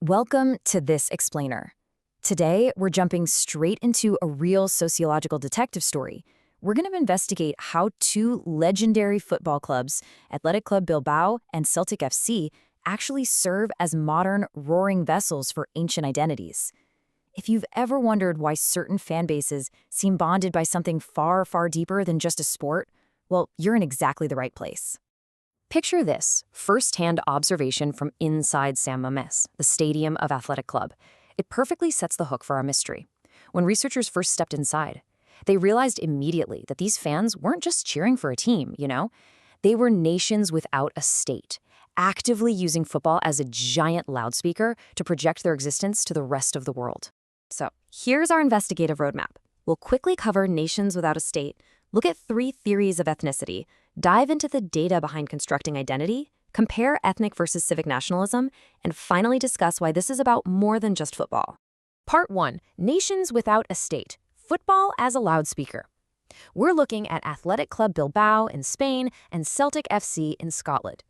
Welcome to This Explainer. Today, we're jumping straight into a real sociological detective story. We're going to investigate how two legendary football clubs, Athletic Club Bilbao and Celtic FC, actually serve as modern roaring vessels for ancient identities. If you've ever wondered why certain fan bases seem bonded by something far, far deeper than just a sport, well, you're in exactly the right place. Picture this, first-hand observation from inside San Mamés, the stadium of Athletic Club. It perfectly sets the hook for our mystery. When researchers first stepped inside, they realized immediately that these fans weren't just cheering for a team, They were nations without a state, actively using football as a giant loudspeaker to project their existence to the rest of the world. So, here's our investigative roadmap. We'll quickly cover nations without a state, look at 3 theories of ethnicity, dive into the data behind constructing identity, compare ethnic versus civic nationalism, and finally discuss why this is about more than just football. Part 1. Nations without a state. Football as a loudspeaker. We're looking at Athletic Club Bilbao in Spain and Celtic FC in Scotland.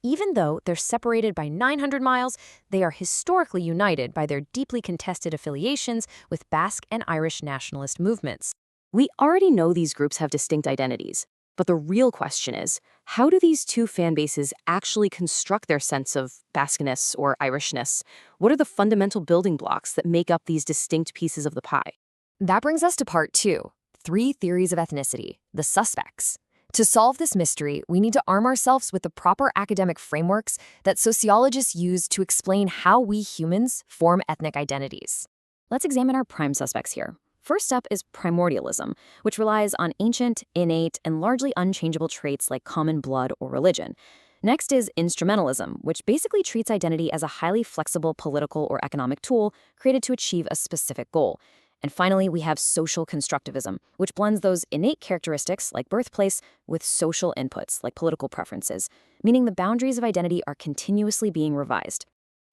Even though they're separated by 900 miles, they are historically united by their deeply contested affiliations with Basque and Irish nationalist movements. We already know these groups have distinct identities. But the real question is, how do these two fan bases actually construct their sense of Basqueness or Irishness? What are the fundamental building blocks that make up these distinct pieces of the pie? That brings us to part 2, 3 theories of ethnicity, the suspects. To solve this mystery, we need to arm ourselves with the proper academic frameworks that sociologists use to explain how we humans form ethnic identities. Let's examine our prime suspects here. First up is primordialism, which relies on ancient, innate, and largely unchangeable traits like common blood or religion. Next is instrumentalism, which basically treats identity as a highly flexible political or economic tool created to achieve a specific goal. And finally, we have social constructivism, which blends those innate characteristics like birthplace with social inputs like political preferences, meaning the boundaries of identity are continuously being revised.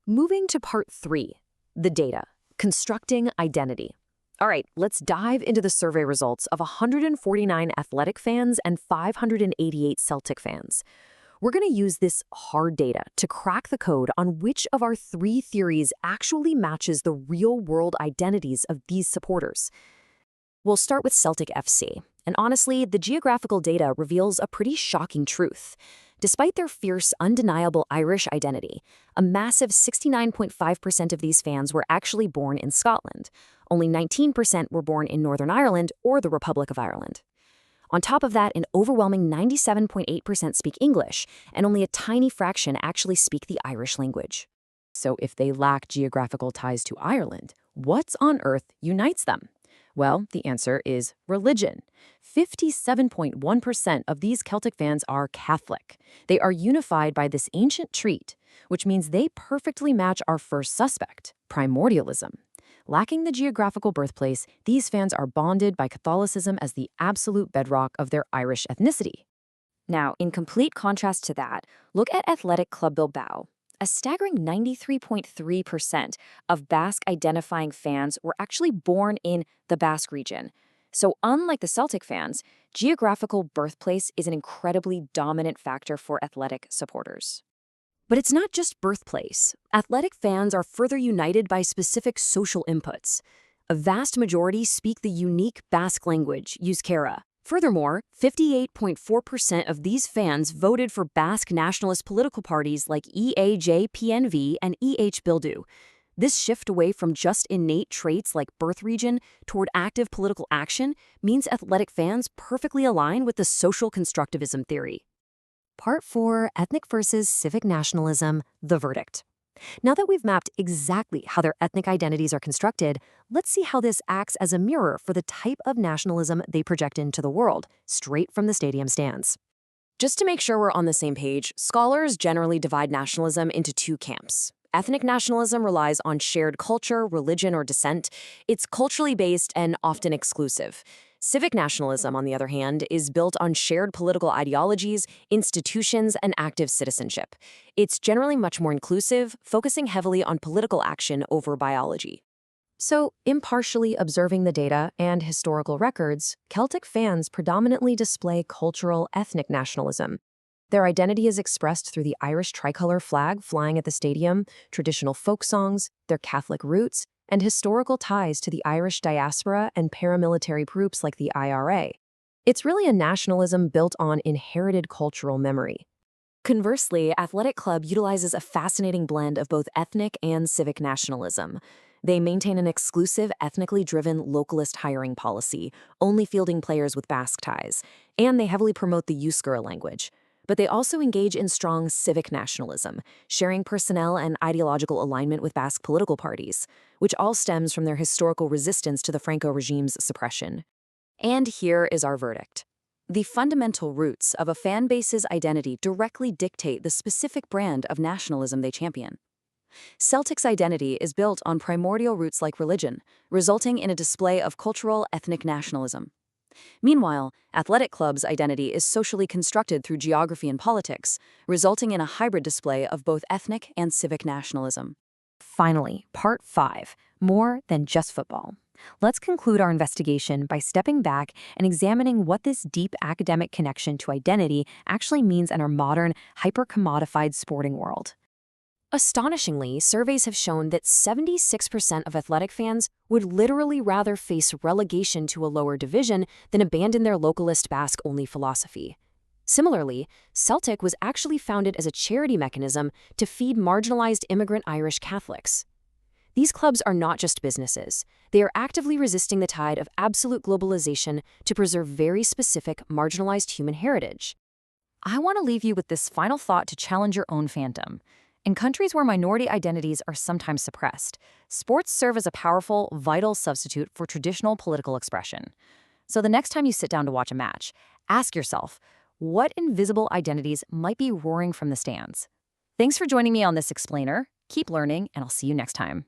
Moving to part 3, the data, constructing identity. All right, let's dive into the survey results of 149 Athletic fans and 588 Celtic fans. We're going to use this hard data to crack the code on which of our 3 theories actually matches the real-world identities of these supporters. We'll start with Celtic FC, and honestly, the geographical data reveals a pretty shocking truth. Despite their fierce, undeniable Irish identity, a massive 69.5% of these fans were actually born in Scotland. Only 19% were born in Northern Ireland or the Republic of Ireland. On top of that, an overwhelming 97.8% speak English, and only a tiny fraction actually speak the Irish language. So if they lack geographical ties to Ireland, what on earth unites them? Well, the answer is religion. 57.1% of these Celtic fans are Catholic. They are unified by this ancient trait, which means they perfectly match our first suspect, primordialism. Lacking the geographical birthplace, these fans are bonded by Catholicism as the absolute bedrock of their Irish ethnicity. Now, in complete contrast to that, look at Athletic Club Bilbao. A staggering 93.3% of Basque-identifying fans were actually born in the Basque region. So unlike the Celtic fans, geographical birthplace is an incredibly dominant factor for Athletic supporters. But it's not just birthplace. Athletic fans are further united by specific social inputs. A vast majority speak the unique Basque language, euskera. Furthermore, 58.4% of these fans voted for Basque nationalist political parties like EAJ-PNV and EH Bildu. This shift away from just innate traits like birth region toward active political action means Athletic fans perfectly align with the social constructivism theory. Part 4, Ethnic versus Civic Nationalism, the verdict. Now that we've mapped exactly how their ethnic identities are constructed, let's see how this acts as a mirror for the type of nationalism they project into the world, straight from the stadium stands. Just to make sure we're on the same page, scholars generally divide nationalism into 2 camps. Ethnic nationalism relies on shared culture, religion, or descent. It's culturally based and often exclusive. Civic nationalism, on the other hand, is built on shared political ideologies, institutions, and active citizenship. It's generally much more inclusive, focusing heavily on political action over biology. So, impartially observing the data and historical records, Celtic fans predominantly display cultural ethnic nationalism. Their identity is expressed through the Irish tricolour flag flying at the stadium, traditional folk songs, their Catholic roots, and historical ties to the Irish diaspora and paramilitary groups like the IRA. It's really a nationalism built on inherited cultural memory. Conversely, Athletic Club utilizes a fascinating blend of both ethnic and civic nationalism. They maintain an exclusive, ethnically driven localist hiring policy, only fielding players with Basque ties, and they heavily promote the Euskara language. But they also engage in strong civic nationalism, sharing personnel and ideological alignment with Basque political parties, which all stems from their historical resistance to the Franco regime's suppression. And here is our verdict. The fundamental roots of a fan base's identity directly dictate the specific brand of nationalism they champion. Celtic's identity is built on primordial roots like religion, resulting in a display of cultural ethnic nationalism. Meanwhile, Athletic Club's identity is socially constructed through geography and politics, resulting in a hybrid display of both ethnic and civic nationalism. Finally, Part 5, more than just football. Let's conclude our investigation by stepping back and examining what this deep academic connection to identity actually means in our modern, hyper-commodified sporting world. Astonishingly, surveys have shown that 76% of athletic fans would literally rather face relegation to a lower division than abandon their localist Basque-only philosophy. Similarly, Celtic was actually founded as a charity mechanism to feed marginalized immigrant Irish Catholics. These clubs are not just businesses. They are actively resisting the tide of absolute globalization to preserve very specific, marginalized human heritage. I want to leave you with this final thought to challenge your own fandom. In countries where minority identities are sometimes suppressed, sports serve as a powerful, vital substitute for traditional political expression. So the next time you sit down to watch a match, ask yourself, what invisible identities might be roaring from the stands? Thanks for joining me on this explainer. Keep learning, and I'll see you next time.